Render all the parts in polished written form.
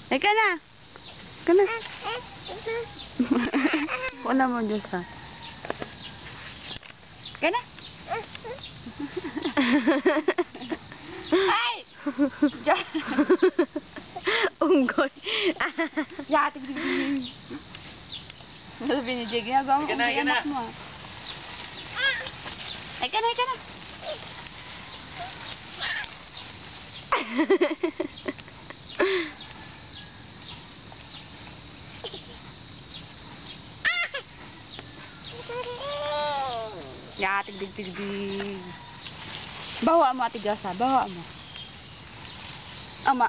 Ika na. Ika na. Una mo, Diyos ha. Ika na. Ay! Unggoy. Ya, tigdigdig. Sabi ni Jay, ginagawa mo kung may anak mo. Ika na, ika na. Ya, tigdig-tigdig. Bawa mo, Ate Josa. Bawa mo.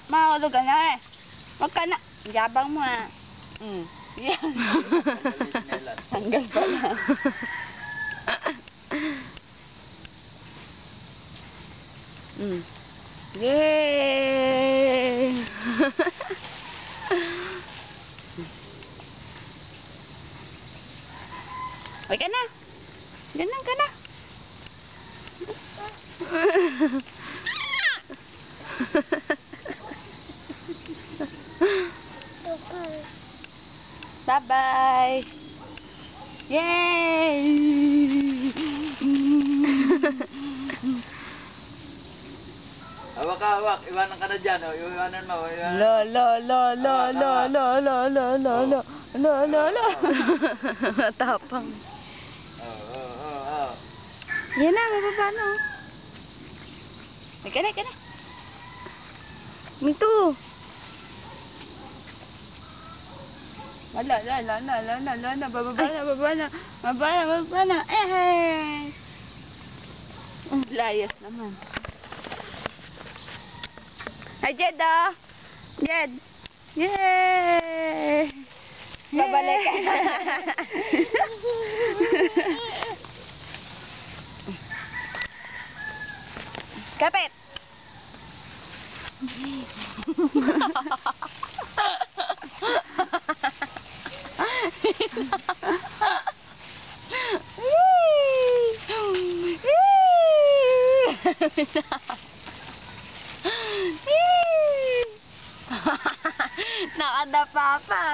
Mahulog ka na eh. Huwag ka na. Yabang mo ah. Yan. Tanggal pa na. Yay! Huwag ka na. Ganun ka na. Bye-bye. Yay! Hawak ka, hawak. Iwanan ka na dyan. Oh. Iwanan mo. Iwanan. Lo, lo, lo, lo, lo, lo, lo, lo, lo, lo, lo, lo, lo. Tapang. Yan na, mababa na. Ika na, ika na. Minto. Wala, bababa na, bababa na. Bababa na. Eh! Layas naman. Ay, Jed ah! Jed! Yay! Babalik ka. Kapit! Nakadapa pa.